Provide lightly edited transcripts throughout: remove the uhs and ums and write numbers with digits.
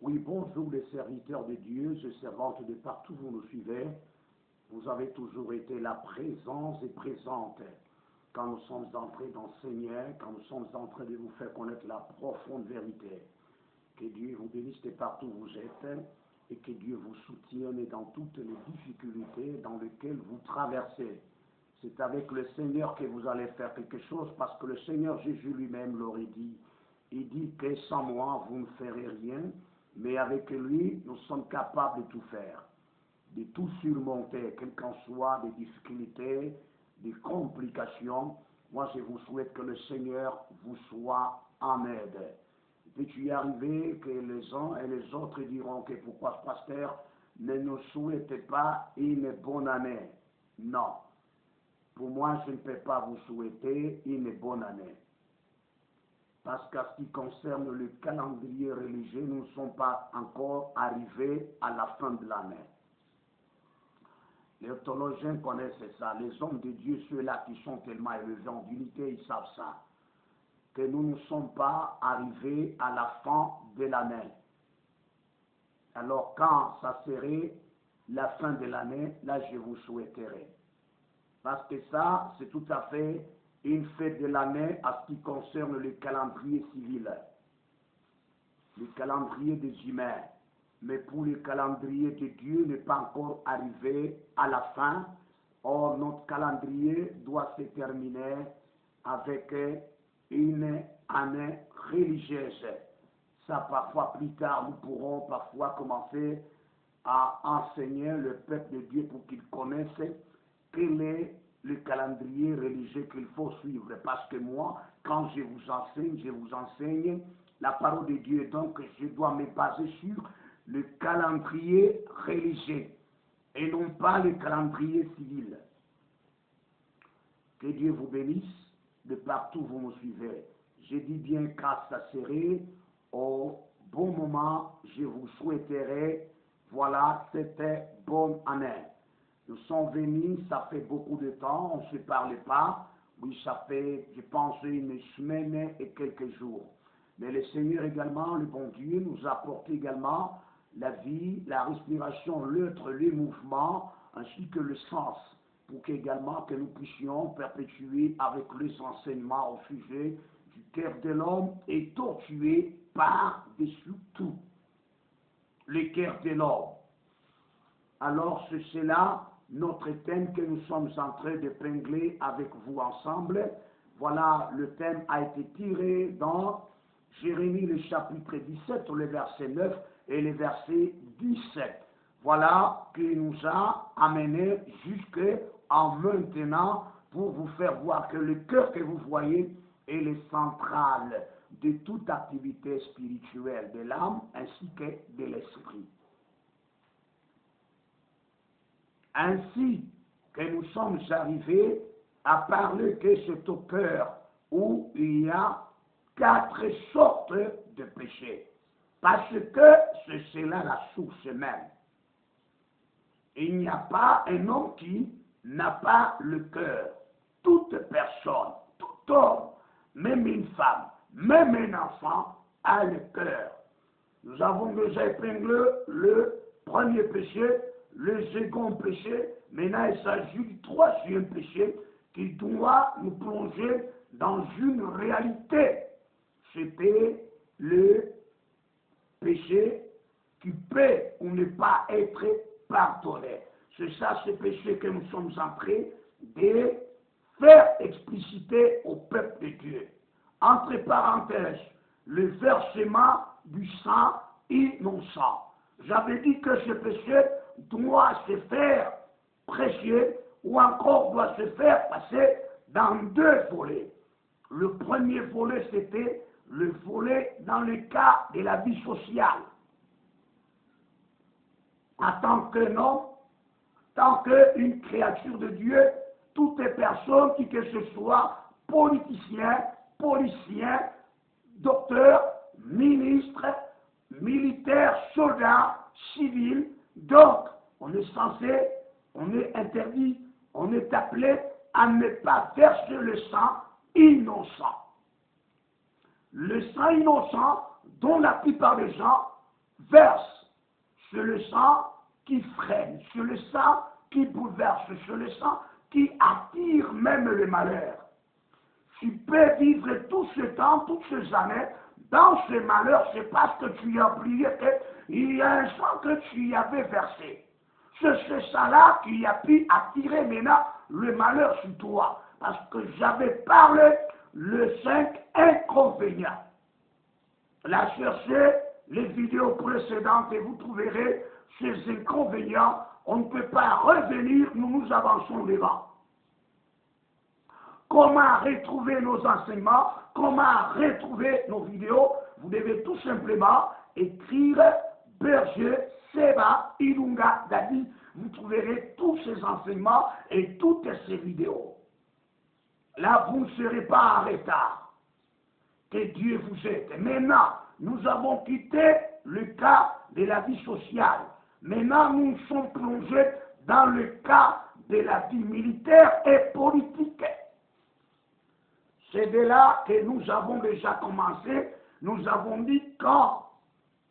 Oui, bonjour les serviteurs de Dieu et servantes de partout où vous nous suivez. Vous avez toujours été la présence et présente quand nous sommes entrés dans le Seigneur, quand nous sommes en train de vous faire connaître la profonde vérité. Que Dieu vous bénisse de partout où vous êtes et que Dieu vous soutienne dans toutes les difficultés dans lesquelles vous traversez. C'est avec le Seigneur que vous allez faire quelque chose parce que le Seigneur Jésus lui-même l'aurait dit. Il dit que sans moi, vous ne ferez rien, mais avec lui, nous sommes capables de tout faire, de tout surmonter, quelles qu'en soient des difficultés, des complications. Moi, je vous souhaite que le Seigneur vous soit en aide. Peut-il y arriver que les uns et les autres diront que pourquoi ce pasteur ne nous souhaite pas une bonne année? Non. Pour moi, je ne peux pas vous souhaiter une bonne année. Parce qu'à ce qui concerne le calendrier religieux, nous ne sommes pas encore arrivés à la fin de l'année. Les théologiens connaissent ça. Les hommes de Dieu, ceux-là qui sont tellement élevés en unité, ils savent ça. Que nous ne sommes pas arrivés à la fin de l'année. Alors quand ça serait la fin de l'année, là je vous souhaiterai. Parce que ça, c'est tout à fait une fête de l'année à ce qui concerne le calendrier civil, le calendrier des humains. Mais pour le calendrier de Dieu n'est pas encore arrivé à la fin. Or, notre calendrier doit se terminer avec une année religieuse. Ça, parfois, plus tard, nous pourrons parfois commencer à enseigner le peuple de Dieu pour qu'il connaisse quel est le calendrier religieux qu'il faut suivre. Parce que moi, quand je vous enseigne la parole de Dieu. Donc, je dois me baser sur le calendrier religieux et non pas le calendrier civil. Que Dieu vous bénisse de partout où vous me suivez. Je dis bien qu'à ça serait au bon moment, je vous souhaiterai, voilà, c'était bonne année. Nous sommes venus, ça fait beaucoup de temps, on ne se parlait pas. Oui, ça fait, je pense, une semaine et quelques jours. Mais le Seigneur également, le bon Dieu, nous apporte également la vie, la respiration, l'être, le mouvement, ainsi que le sens, pour qu'également que nous puissions perpétuer avec les enseignements au sujet du cœur de l'homme et tortuer par-dessus tout le cœur de l'homme. Alors c'est cela notre thème que nous sommes en train d'épingler avec vous ensemble. Voilà, le thème a été tiré dans Jérémie le chapitre 17, le verset 9 et le verset 17. Voilà qui nous a amené jusqu'à maintenant pour vous faire voir que le cœur que vous voyez est le central de toute activité spirituelle de l'âme ainsi que de l'esprit. Ainsi que nous sommes arrivés à parler que c'est au cœur où il y a 4 sortes de péchés. Parce que c'est cela la source même. Il n'y a pas un homme qui n'a pas le cœur. Toute personne, tout homme, même une femme, même un enfant a le cœur. Nous avons déjà épinglé le premier péché, le second péché. Maintenant, il s'agit du troisième péché qui doit nous plonger dans une réalité. C'était le péché qui peut ou ne pas être pardonné. C'est ça, ce péché que nous sommes en train de faire expliciter au peuple de Dieu. Entre parenthèses, le versement du sang innocent. J'avais dit que ce péché doit se faire prêcher ou encore doit se faire passer dans 2 volets. Le premier volet, c'était le volet dans le cas de la vie sociale. En tant qu'un homme, en tant qu'une créature de Dieu, toutes les personnes qui que ce soit, politiciens, policiers, docteurs, ministres, militaires, soldats, civils, donc on est censé, on est interdit, on est appelé à ne pas verser le sang innocent. Le sang innocent dont la plupart des gens verse sur le sang qui freine, sur le sang qui bouleverse, sur le sang qui attire même le malheur. Tu peux vivre tout ce temps, toutes ces années, dans ce malheur, c'est parce que tu as oublié qu'il y a un sang que tu y avais versé. C'est ce sang-là qui a pu attirer maintenant le malheur sur toi. Parce que j'avais parlé le 5 inconvénients. Là, cherchez les vidéos précédentes et vous trouverez ces inconvénients. On ne peut pas revenir, nous avançons devant. Comment retrouver nos enseignements, comment retrouver nos vidéos? Vous devez tout simplement écrire Berger, Seba, Ilunga, Dadi. Vous trouverez tous ces enseignements et toutes ces vidéos. Là, vous ne serez pas en retard. Que Dieu vous aide. Maintenant, nous avons quitté le cas de la vie sociale. Maintenant, nous sommes plongés dans le cas de la vie militaire et politique. C'est de là que nous avons déjà commencé. Nous avons dit quand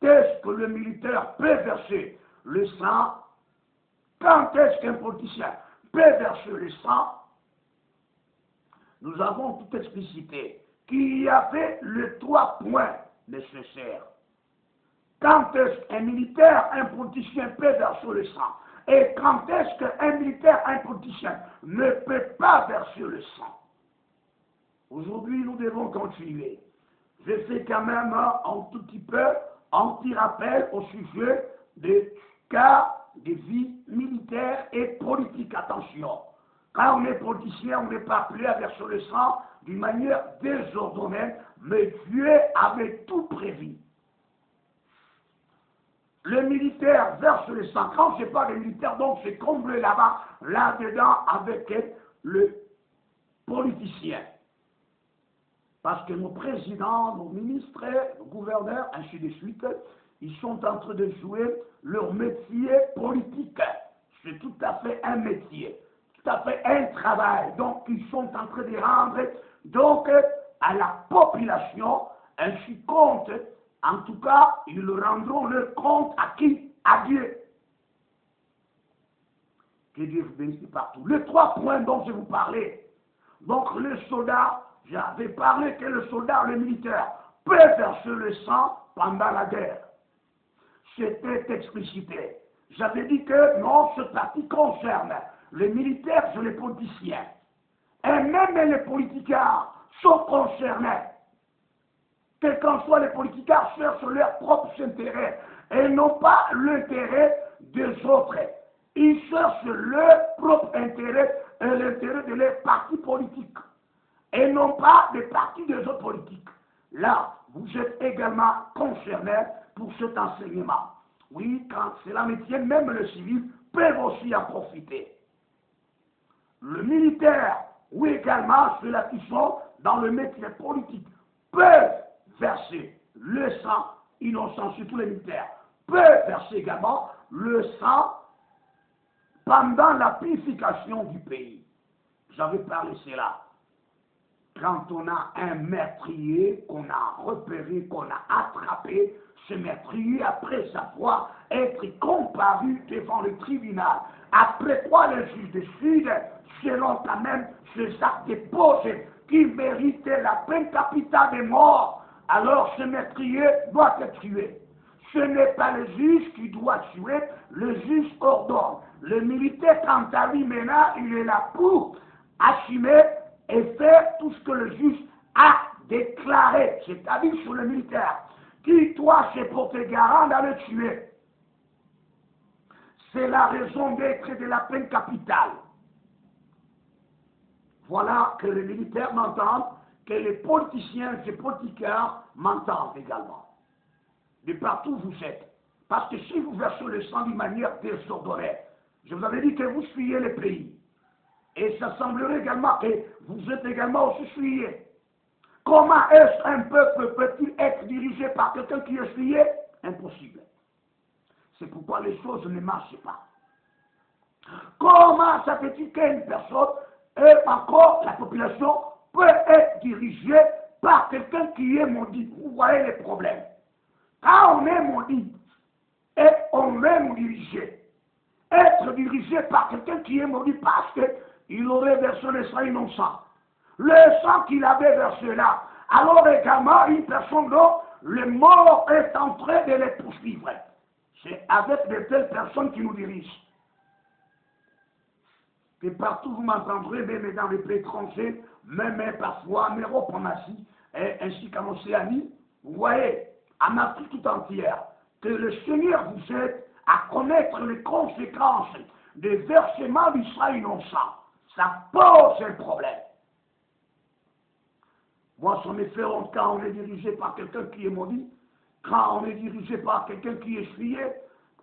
est-ce que le militaire peut verser le sang, quand est-ce qu'un politicien peut verser le sang. Nous avons tout explicité qu'il y avait les 3 points nécessaires. Quand est-ce qu'un militaire, un politicien peut verser le sang? Et quand est-ce qu'un militaire, un politicien ne peut pas verser le sang? Aujourd'hui, nous devons continuer. Je fais quand même un tout petit peu un petit rappel au sujet des cas de vie militaire et politique. Attention, quand on est politicien, on n'est pas appelé à verser le sang d'une manière désordonnée, mais Dieu avait tout prévu. Le militaire verse le sang. Quand je parle de militaire, donc c'est comblé là-bas, là-dedans, avec le politicien. Parce que nos présidents, nos ministres, nos gouverneurs, ainsi de suite, ils sont en train de jouer leur métier politique. C'est tout à fait un métier, tout à fait un travail. Donc, ils sont en train de rendre donc, à la population ainsi compte. En tout cas, ils rendront leur compte à qui? À Dieu. Que Dieu vous bénisse partout. Les 3 points dont je vous parlais. Donc, le soldat, j'avais parlé que le soldat, le militaire, peut verser le sang pendant la guerre. C'était explicité. J'avais dit que non, ce parti concerne les militaires et les politiciens. Et même les politiciens sont concernés. Quels qu'en soient les politiciens, cherchent leurs propres intérêts et non pas l'intérêt des autres. Ils cherchent leur propre intérêt et l'intérêt de leurs partis politiques. Et non pas des partis des autres politiques. Là, vous êtes également concernés pour cet enseignement. Oui, quand cela me tient, même le civil peuvent aussi en profiter. Le militaire, ou également ceux-là qui sont dans le métier politique, peuvent verser le sang innocent, surtout les militaires, peuvent verser également le sang pendant la purification du pays. J'avais parlé de cela. Quand on a un meurtrier qu'on a repéré, qu'on a attrapé, ce meurtrier, après savoir être comparu devant le tribunal, après quoi le juge décide, selon quand même ces actes déposés qui méritaient la peine capitale de mort, alors ce meurtrier doit être tué. Ce n'est pas le juge qui doit tuer, le juge ordonne. Le militaire, quant à lui, maintenant, il est là pour assumer et faire tout ce que le juge a déclaré, c'est-à-dire sur le militaire, qui doit se porter garant d'aller tuer. C'est la raison d'être de la peine capitale. Voilà que les militaires m'entendent, que les politiciens et les politiciens m'entendent également. De partout où vous êtes. Parce que si vous versez le sang d'une manière désordonnée, je vous avais dit que vous fuyez le pays. Et ça semblerait également que vous êtes également aussi fuyé. Comment est-ce qu'un peuple peut-il être dirigé par quelqu'un qui est fuyé? Impossible. C'est pourquoi les choses ne marchent pas. Comment ça fait-il qu'une personne, et encore la population, peut être dirigée par quelqu'un qui est maudit? Vous voyez les problèmes. Quand on est maudit, nous-mêmes dirigés. Être dirigé par quelqu'un qui est maudit parce qu'il aurait versé le sang innocent. Le sang qu'il avait versé là. Alors également, une personne dont le mort est en train de les poursuivre. C'est avec de telles personnes qui nous dirigent. Et partout vous m'entendrez, même dans les pays étrangers, même parfois en Europe, en Asie, ainsi qu'en Océanie, vous voyez, en Afrique tout entière, que le Seigneur vous aide à connaître les conséquences des versements du sang innocent. Ça pose un problème. Moi, ça me fait honte quand on est dirigé par quelqu'un qui est maudit, quand on est dirigé par quelqu'un qui est essuyé,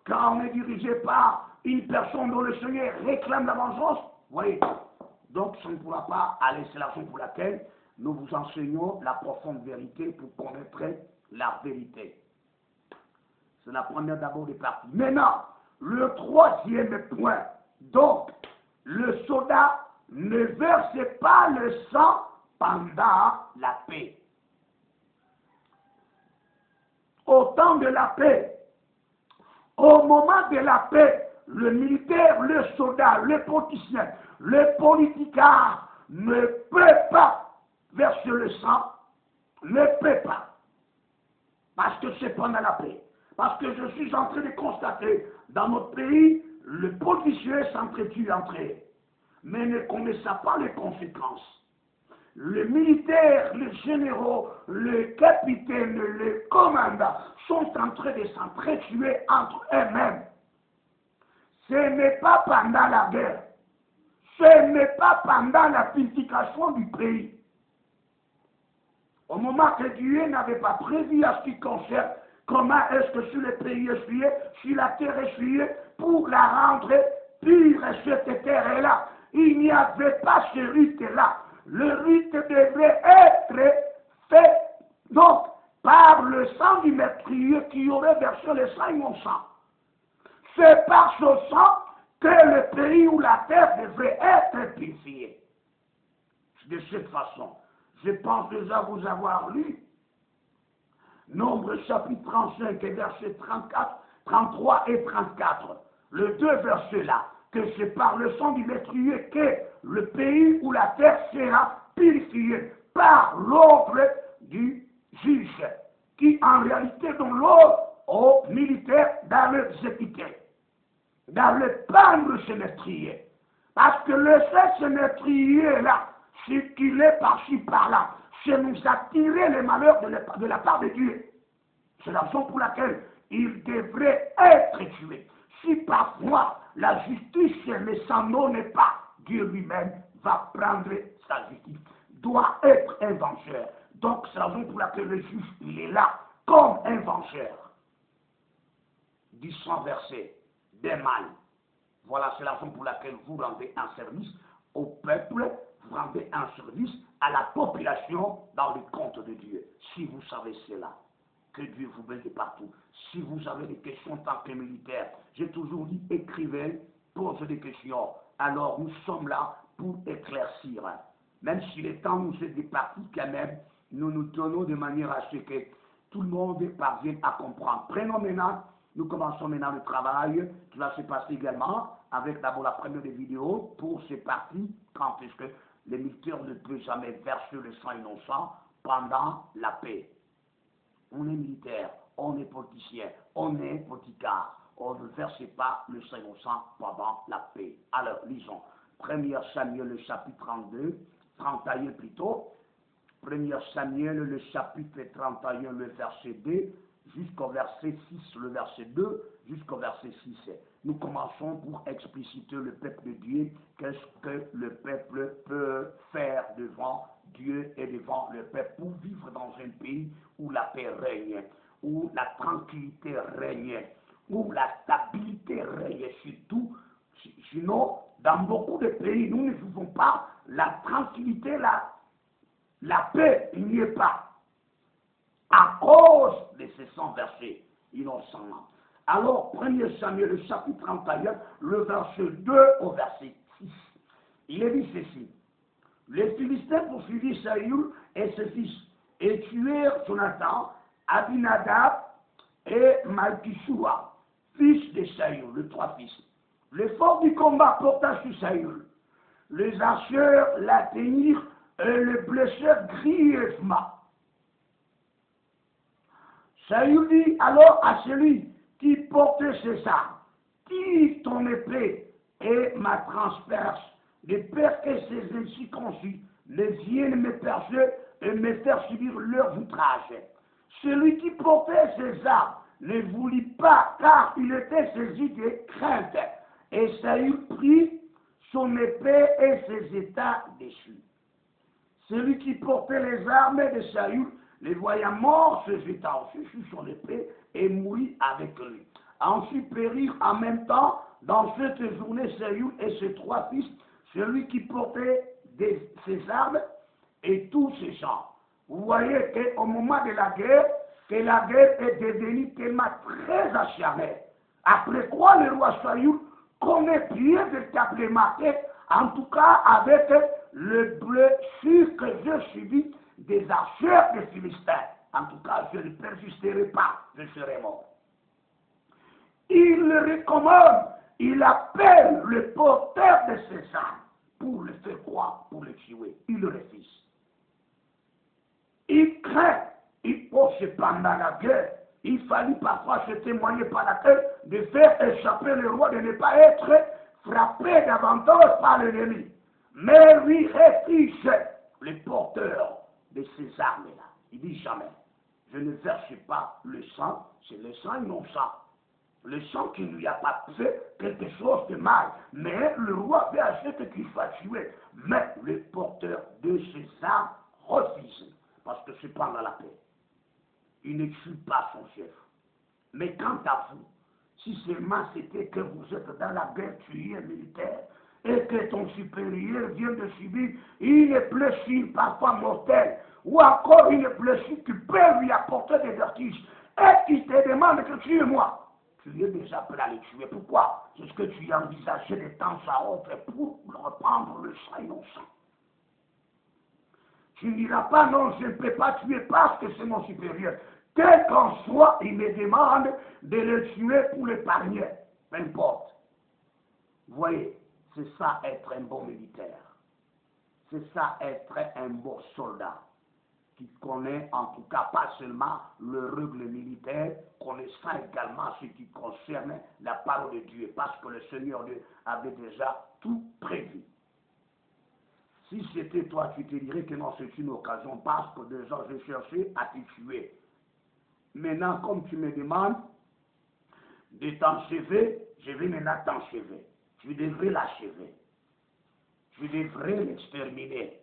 quand on est dirigé par une personne dont le Seigneur réclame la vengeance. Vous voyez, donc ça ne pourra pas aller. C'est la raison pour laquelle nous vous enseignons la profonde vérité pour connaître la vérité. C'est la première d'abord des parties. Maintenant, le troisième point. Donc, le soldat ne verse pas le sang pendant la paix. Au temps de la paix, au moment de la paix, le militaire, le soldat, le politicien, le politicard ne peut pas verser le sang, ne peut pas. Parce que c'est pendant la paix. Parce que je suis en train de constater, dans notre pays, le politicien s'entretue entre eux, mais ne connaissent pas les conséquences. Les militaires, les généraux, les capitaines, les commandants sont en train de s'entretuer entre eux-mêmes. Ce n'est pas pendant la guerre. Ce n'est pas pendant la purification du pays. Au moment que Dieu n'avait pas prévu à ce qui concerne comment est-ce que sur le pays essuyé, sur la terre essuyée, pour la rendre pure, cette terre-là, il n'y avait pas ce rite-là. Le rite devait être fait donc par le sang du meurtrier qui aurait versé le sang innocent. C'est par ce sang que le pays ou la terre devrait être purifié. De cette façon, je pense déjà vous avoir lu Nombre chapitre 35 et versets 34, 33 et 34. Les deux versets-là, que c'est par le sang du meurtrier que le pays ou la terre sera purifié par l'ordre du juge, qui en réalité donne l'ordre aux militaires d'aller exécuter, d'aller prendre ce meurtrier. Parce que le ce meurtrier-là, circuler par-ci par-là, c'est nous attirer les malheurs de la part de Dieu. C'est la raison pour laquelle il devrait être tué. Si parfois la justice ne s'en donne pas, Dieu lui-même va prendre sa justice. Doit être un vengeur. Donc c'est la raison pour laquelle le juge, il est là comme un vengeur du sang versé, des mal. Voilà, c'est la raison pour laquelle vous rendez un service au peuple, vous rendez un service à la population dans le compte de Dieu. Si vous savez cela, que Dieu vous bénisse partout. Si vous avez des questions en tant que militaire, j'ai toujours dit écrivez, posez des questions. Alors nous sommes là pour éclaircir. Même si le temps nous est départi, quand même, nous nous tenons de manière à ce que tout le monde parvienne à comprendre. Prenons maintenant, nous commençons maintenant le travail qui va se passer également avec d'abord la première des vidéos pour ces parties, quand est-ce que les militaires ne peuvent jamais verser le sang innocent pendant la paix. On est militaire, on est politicien, on est politicard. On ne verse pas le sang innocent pendant la paix. Alors, lisons. 1 Samuel, le chapitre 32, 31 plutôt. 1 Samuel, le chapitre 31, le verset 2, jusqu'au verset 6, le verset 2, jusqu'au verset 6. Nous commençons pour expliciter le peuple de Dieu, qu'est-ce que le peuple peut faire devant Dieu et devant le peuple pour vivre dans un pays où la paix règne, où la tranquillité règne, où la stabilité règne surtout. Sinon, dans beaucoup de pays, nous ne vivons pas la tranquillité, la paix, il n'y est pas. À cause de ces 100 versets innocents. Alors, 1 Samuel, le chapitre 31, le verset 2 au verset 6. Il est dit ceci. Les Philistins poursuivirent Saül et ses fils, et tuèrent Jonathan, Abinadab et Malkishua, fils de Saül, les 3 fils. L'effort du combat porta sur Saül. Les archers l'atteignirent et le blessèrent grièvement. Saül dit alors à celui qui portait ses armes, tire ton épée et ma transperce, de peur que ces incirconcis ne viennent me percer et me faire subir leurs outrages. Celui qui portait ses armes ne voulut pas, car il était saisi de crainte. Et Saül prit son épée et ses états dessus. Celui qui portait les armes de Saül, les voyant morts, se jeta ensuite sur son épée et mourut avec lui. Ensuite périrent en même temps dans cette journée Saül et ses 3 fils, celui qui portait ses armes et tous ses gens. Vous voyez qu'au moment de la guerre est devenue tellement très acharnée. Après quoi le roi Saül connaît bien véritablement, en tout cas avec le blessure que j'ai subi des archers des Philistins. En tout cas, je ne persisterai pas, je serai mort. Il le recommande, il appelle le porteur de ses armes pour le faire croire, pour le tuer. Il le refuse. Il craint, pendant la guerre, il fallut parfois se témoigner par laquelle de faire échapper le roi, de ne pas être frappé davantage par l'ennemi. Mais lui refuse le porteur de ces armes-là. Il dit jamais, je ne verse pas le sang, c'est le sang innocent. Le sang qui ne lui a pas fait quelque chose de mal. Mais le roi veut acheter qu'il soit tué. Mais le porteur de ces armes refuse. Parce que c'est pendant la paix. Il ne tue pas son chef. Mais quant à vous, si seulement c'était que vous êtes dans la guerre, tu es militaire, et que ton supérieur vient de subir une blessure parfois mortelle, ou encore une blessure qui peut lui apporter des vertiges, et qu'il te demande que tu es moi, tu es déjà prêt à le tuer. Pourquoi? C'est ce que tu as envisagé de temps à autre pour reprendre le sang innocent. Tu ne diras pas non, je ne peux pas tuer parce que c'est mon supérieur. Quel qu'en soit, il me demande de le tuer pour l'épargner. Peu importe. Vous voyez, c'est ça être un bon militaire. C'est ça être un bon soldat qui connaît en tout cas pas seulement le règle militaire, connaissant également ce qui concerne la parole de Dieu, parce que le Seigneur Dieu avait déjà tout prévu. Si c'était toi, tu te dirais que non, c'est une occasion, parce que déjà j'ai cherché à te tuer. Maintenant, comme tu me demandes de t'enchever, je vais maintenant t'enchever. Tu devrais l'achever. Tu devrais l'exterminer.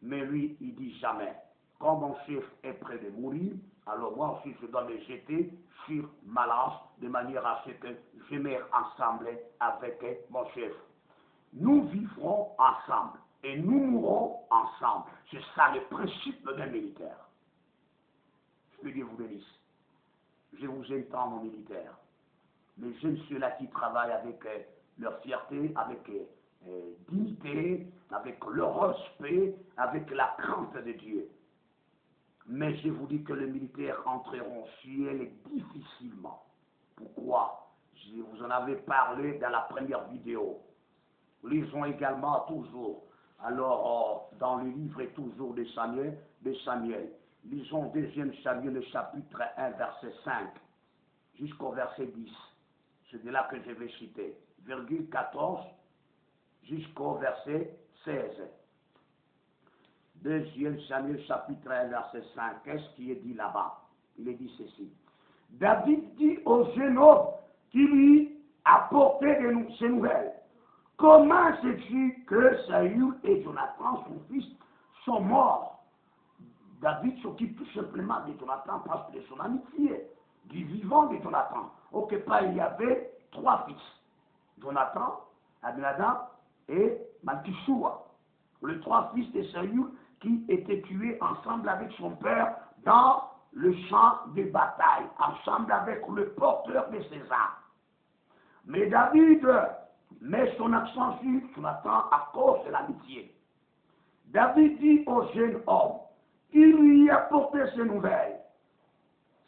Mais lui, il dit jamais. Quand mon chef est près de mourir, alors moi aussi je dois me jeter sur ma lance de manière à ce que je meure ensemble avec mon chef. Nous vivrons ensemble et nous mourrons ensemble. C'est ça le principe d'un militaire. Que Dieu vous bénisse. Je vous entends, mon militaire. Les jeunes, ceux-là qui travaillent avec leur fierté, avec dignité, avec leur respect, avec la crainte de Dieu. Mais je vous dis que les militaires entreront au ciel difficilement. Pourquoi? Je vous en avais parlé dans la première vidéo. Lisons également toujours, alors dans le livre toujours de Samuel, lisons 2 Samuel, le chapitre 1, verset 5, jusqu'au verset 10. C'est de là que je vais citer. Virgule 14, jusqu'au verset 16. 2 Samuel, chapitre 1, verset 5. Qu'est-ce qui est dit là-bas? Il est dit ceci. David dit au jeune homme qui lui apportait ces nouvelles. Comment sais-tu que Saül et Jonathan, son fils, sont morts? David s'occupe tout simplement de Jonathan parce que de son amitié, du vivant de Jonathan. Au Képa, il y avait 3 fils. Jonathan, Abinadab et Malkishua. Les 3 fils de Saül qui étaient tués ensemble avec son père dans le champ de bataille, ensemble avec le porteur de ses armes. Mais David met son accent sur Jonathan à cause de l'amitié. David dit au jeune homme qui lui apportait ces nouvelles,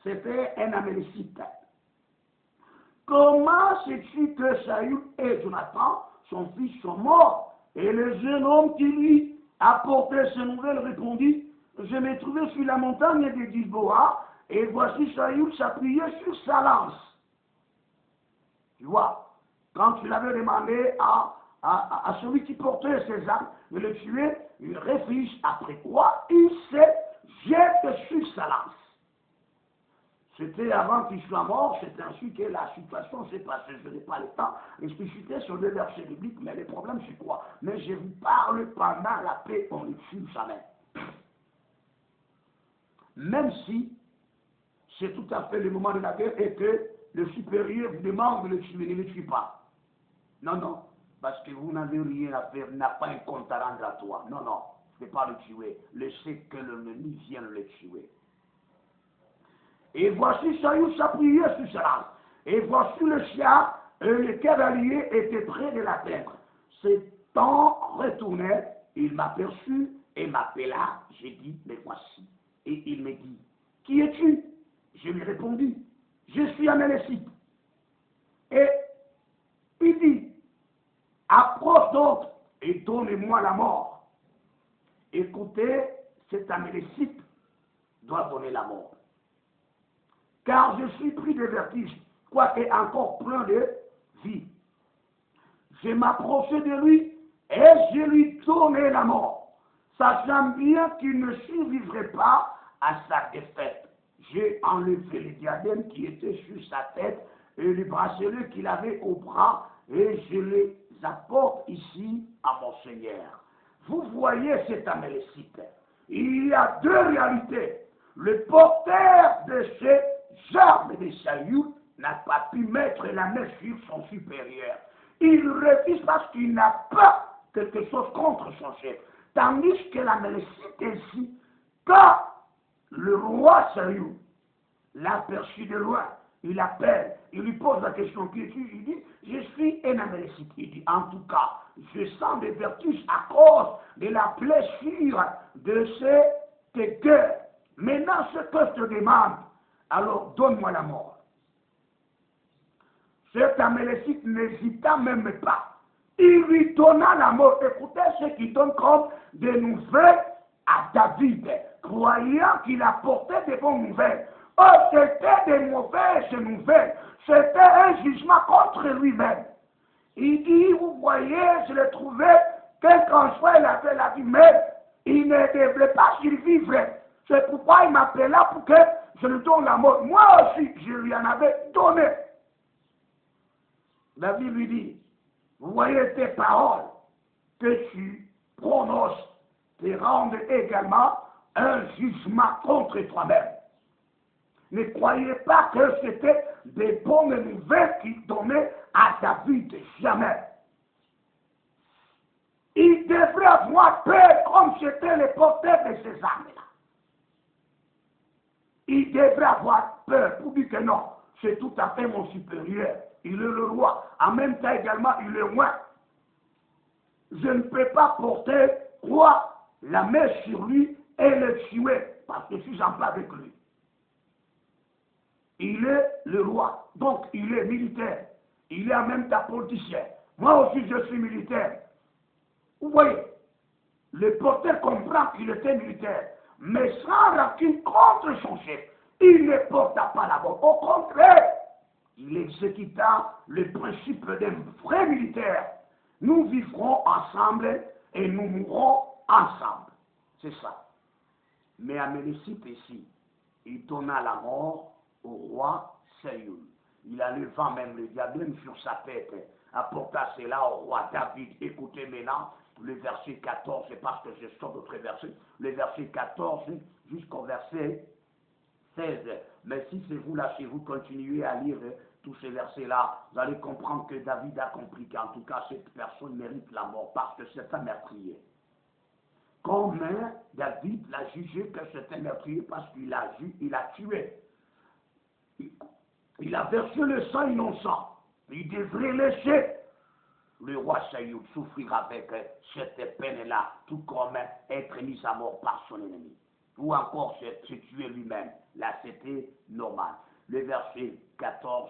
c'était un Amélécite. comment sais-tu que Saül et Jonathan, son fils, sont morts? Et le jeune homme qui lui apportait ces nouvelles répondit, je m'ai trouvé sur la montagne de Gilboa, et voici Saül s'appuyait sur sa lance. Tu vois, quand il avait demandé à celui qui portait ses armes de le tuer, il réfléchit après quoi il se jette sur sa lance. C'était avant qu'il soit mort, c'est ainsi que la situation s'est passée. Je n'ai pas le temps d'expliciter sur les versets bibliques, mais le problème c'est quoi? Mais je vous parle pendant la paix, on ne tue jamais. Même si c'est tout à fait le moment de la guerre et que le supérieur vous demande de le tuer, ne le tue pas. Non, non, parce que vous n'avez rien à faire, n'a pas un compte à rendre à toi. Non, non, ne pas le tuer. Laissez que l'ennemi vienne le tuer. Et voici Saül s'appuyait sur sa lance. Et voici le chien et le cavalier étaient près de l'atteindre. S'étant retourné, il m'aperçut et m'appela. J'ai dit, mais voici. Et il me dit, qui es-tu? Je lui répondis, je suis Amalekite. Et il dit, approche donc et donne-moi la mort. Écoutez, cet Amalekite doit donner la mort. Car je suis pris de vertige, quoique encore plein de vie. Je m'approchai de lui et je lui donnai la mort, sachant bien qu'il ne survivrait pas à sa défaite. J'ai enlevé le diadème qui était sur sa tête et le bracelet qu'il avait au bras et je les apporte ici à mon Seigneur. Vous voyez cet Amalekite. Il y a deux réalités. Le porteur de ces armes de Saül n'a pas pu mettre la main sur son supérieur. Il refuse parce qu'il n'a pas quelque chose contre son chef. Tandis que l'Amalekite ici, quand le roi Saül l'aperçut de loin, il l'appelle, il lui pose la question qui es-tu? Il dit, je suis un Amalekite. Il dit, en tout cas, je sens des vertus à cause de la blessure de cette guerre. Maintenant, ce que je te demande, alors donne-moi la mort. Cet Amalekite n'hésita même pas. Il lui donna la mort. Écoutez ce qu'il donne comme des nouvelles à David, croyant qu'il apportait des bonnes nouvelles. Oh, c'était des mauvaises nouvelles. C'était un jugement contre lui-même. Il dit, vous voyez, je l'ai trouvé, quel qu'en soit, il avait la vie, mais il ne devait pas survivre. C'est pourquoi il m'appela pour que je lui donne la mort. Moi aussi, je lui en avais donné. David lui dit, vous voyez tes paroles que tu prononces te rendent également un jugement contre toi-même. Ne croyez pas que c'était des bonnes nouvelles qu'il donnait à David, jamais. Il devrait avoir peur comme c'était le porteur de ces armes-là. Il devrait avoir peur pour dire que non, c'est tout à fait mon supérieur. Il est le roi. En même temps également, il est roi. Je ne peux pas porter quoi la main sur lui et le tuer parce que je suis en paix avec lui. Il est le roi, donc il est militaire. Il est en même temps politicien. Moi aussi, je suis militaire. Vous voyez, le porteur comprend qu'il était militaire, mais sans rancune contre son chef. Il ne porta pas la mort. Au contraire, il exécuta le principe d'un vrai militaire. Nous vivrons ensemble et nous mourrons ensemble. C'est ça. Mais Amalekite ici, il donna la mort au roi Saül. Il enleva même le diadème sur sa tête, apporta cela au roi David. Écoutez maintenant le verset 14, parce que je sors d'autres versets, le verset 14 jusqu'au verset 16. Mais si c'est vous là, si vous continuez à lire tous ces versets-là, vous allez comprendre que David a compris qu'en tout cas, cette personne mérite la mort parce que c'est un meurtrier. Comment David l'a jugé que c'est un meurtrier parce qu'il a tué. Il a versé le sang innocent. Il devrait laisser le roi Saül souffrir avec cette peine-là, tout comme être mis à mort par son ennemi. Ou encore se tuer lui-même. Là, c'était normal. Le verset 14.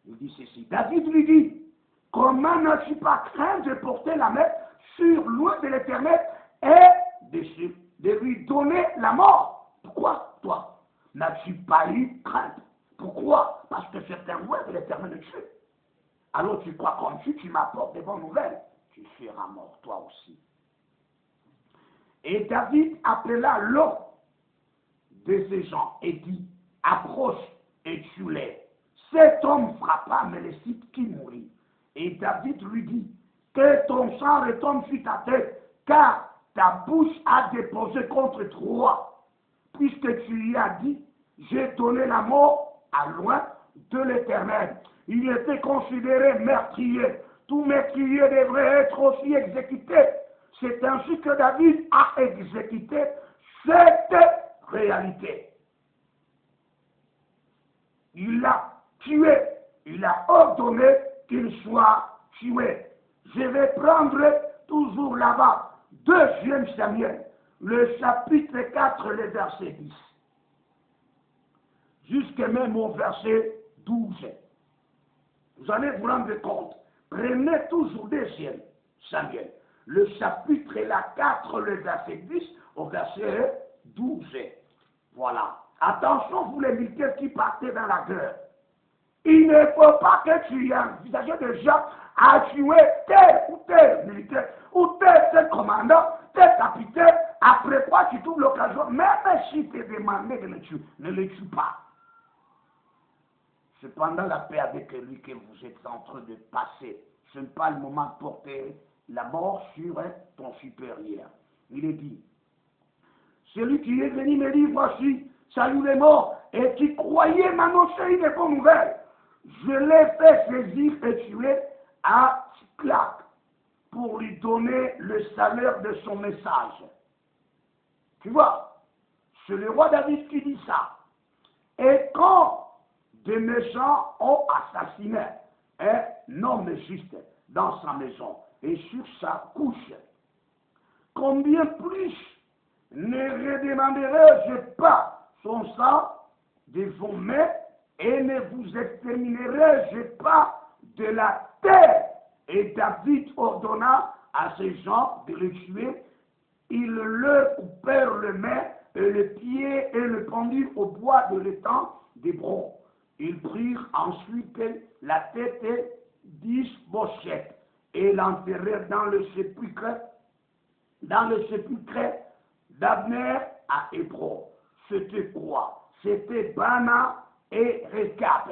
Il dit ceci. David lui dit, comment n'as-tu pas craint de porter la main sur loin de l'Éternel et de lui donner la mort? Pourquoi, toi, n'as-tu pas eu crainte? Pourquoi? Parce que c'est un loin de l'Éternel de Dieu. Alors tu crois comme tu m'apportes des bonnes nouvelles, tu seras mort toi aussi. Et David appela l'homme de ces gens et dit, approche et tue-les. Cet homme frappa Mélésite qui mourut. Et David lui dit, que ton sang retombe sur ta tête, car ta bouche a déposé contre toi, puisque tu lui as dit, j'ai donné la mort à loin de l'Éternel. Il était considéré meurtrier. Tout meurtrier devrait être aussi exécuté. C'est ainsi que David a exécuté cette réalité. Il l'a tué, il a ordonné qu'il soit tué. Je vais prendre toujours là-bas 2 Samuel, le chapitre 4, le verset 10, jusqu'à même au verset 12. Vous allez vous rendre compte, prenez toujours 2 Samuel, le chapitre 4, le verset 10 au verset 12. Voilà. Attention, vous les militaires qui partez dans la guerre. Il ne faut pas que tu envisages déjà à tuer tel ou tel militaire, ou tel commandant, tel capitaine, après quoi tu trouves l'occasion, même si tu es demandé de le tuer, ne le tue pas. C'est pendant la paix avec lui que vous êtes en train de passer. Ce n'est pas le moment de porter la mort sur ton supérieur. Il est dit, celui qui est venu me dire, voici, salut les morts, et qui croyait m'annoncer une bonne nouvelle, je l'ai fait saisir et tuer à Tsiklag pour lui donner le salaire de son message. Tu vois, c'est le roi David qui dit ça. Et quand des méchants ont assassiné un homme juste dans sa maison et sur sa couche, combien plus ne redemanderai-je pas son sang de vos mains et ne vous exterminerai-je pas de la terre? Et David ordonna à ces gens de le tuer. Ils leur coupèrent les mains et les pieds et le pendirent au bois de l'étang d'Hébron. Ils prirent ensuite la tête d'Ish-Bosheth et l'enterrèrent dans le sépulcre d'Abner à Hébron. C'était quoi? C'était Bana et Rekab,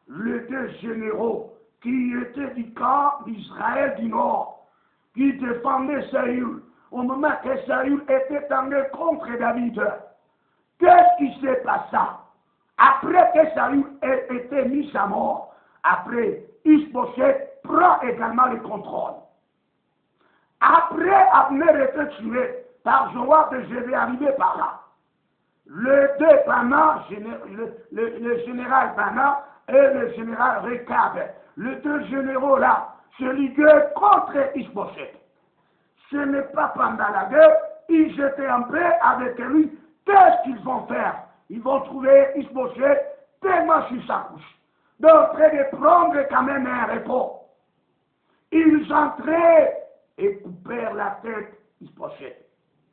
les 2 généraux qui étaient du camp d'Israël du Nord, qui défendaient Saül au moment que Saül était en guerre contre David. Qu'est-ce qui s'est passé? Après que Saül ait été mis à mort, après, Ish-Bosheth prend également le contrôle. Après Abner été tué par Joab, je vais arriver par là. Le général Bana et le général Rekab, les 2 généraux là, se liguaient contre Ish-Bosheth. Ce n'est pas pendant la guerre, ils étaient en paix avec lui. Qu'est-ce qu'ils vont faire? Ils vont trouver Ish-Bosheth tellement sur sa couche, donc près de prendre quand même un repos. Ils entraient et coupèrent la tête d'Ish-Bosheth.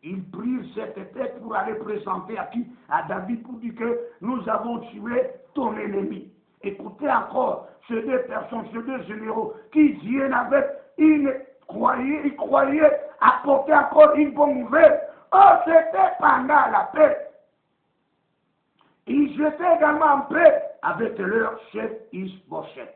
Ils prirent cette tête pour aller présenter à qui? À David, pour dire que nous avons tué ton ennemi. Écoutez encore, ces 2 personnes, ces 2 généraux qui viennent avec ils croyaient apporter encore une bonne nouvelle. Oh, c'était pendant la paix. Ils étaient également en paix avec leur chef Ish-Bosheth.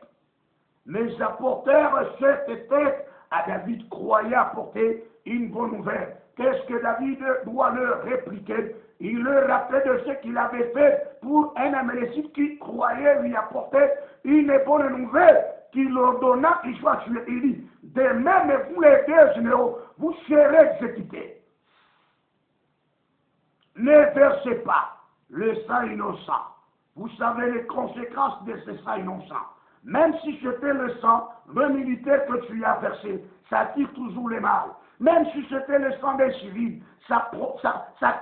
Mais ils apportèrent cette tête à David, croyait apporter une bonne nouvelle. Qu'est-ce que David doit leur répliquer? Il leur rappelait de ce qu'il avait fait pour un Amalekite qui croyait lui apporter une bonne nouvelle, qui leur donna qu'il soit tué. Il dit, de même vous les 2 généraux, vous serez exécutés. Ne versez pas le sang innocent. Vous savez les conséquences de ce sang innocent. Même si c'était le sang, le militaire que tu as versé, ça tire toujours les mâles. Même si c'était le sang des civils, ça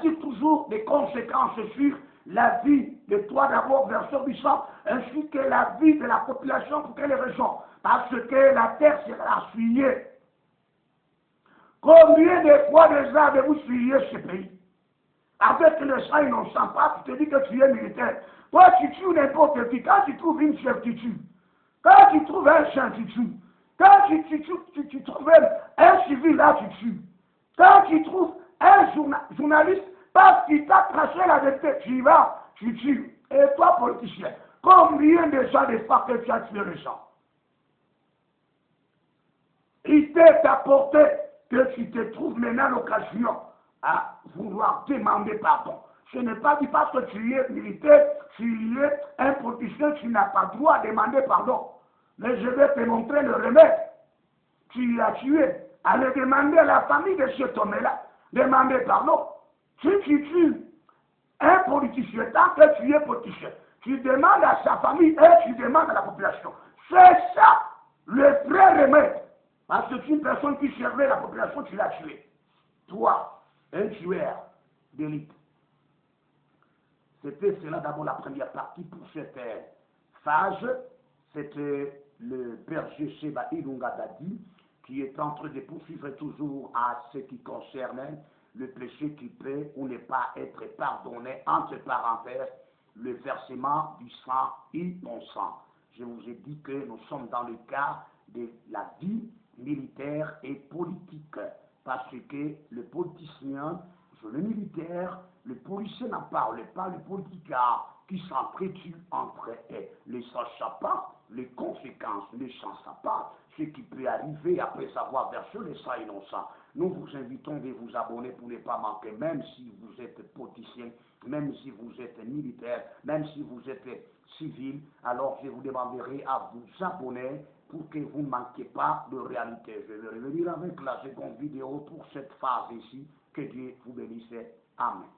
tire toujours des conséquences sur la vie de toi d'abord, verset 800, ainsi que la vie de la population. Pour quelle raison? Parce que la terre sera souillée. Combien de fois déjà avez-vous souillé ce pays? Avec le sang innocent, pas, tu te dis que tu es militaire. Toi, tu tues n'importe qui. Quand tu trouves une certitude, quand tu trouves un chien, tu tues. Quand tu trouves un civil, là, tu tues. Quand tu trouves un journaliste, parce qu'il t'a craché la vérité, tu y vas, tu tues. Et toi, politicien, combien de gens de fois que tu as tué les gens? Il t'est apporté que tu te trouves maintenant l'occasion à vouloir demander pardon. Je n'ai pas dit parce que tu es militaire, tu es un politicien, tu n'as pas le droit de demander pardon. Mais je vais te montrer le remède. Tu l'as tué. Allez demander à la famille de cet homme-là, demander pardon. Si tu tues un politicien, tant que tu es politicien, tu demandes à sa famille et tu demandes à la population. C'est ça le vrai remède. Parce que tu es une personne qui servait la population, tu l'as tué. Toi, un tueur d'élite. C'était cela d'abord la première partie pour cette phase. C'était le berger Sheba Ilunga Dadi qui est en train de poursuivre toujours à ce qui concerne le péché qui peut ou ne pas être pardonné, entre parenthèses, le versement du sang innocent. Je vous ai dit que nous sommes dans le cas de la vie militaire et politique, parce que le politicien, le militaire, le policier n'en parle pas, le politique qui s'entretue entre eux, ne sachant pas les conséquences, ne sachant pas ce qui peut arriver après avoir versé le sang innocent. Nous vous invitons de vous abonner pour ne pas manquer, même si vous êtes politicien, même si vous êtes militaire, même si vous êtes civil, alors je vous demanderai à vous abonner pour que vous ne manquiez pas de réalité. Je vais revenir avec la seconde vidéo pour cette phase ici. Que Dieu vous bénisse. Amen.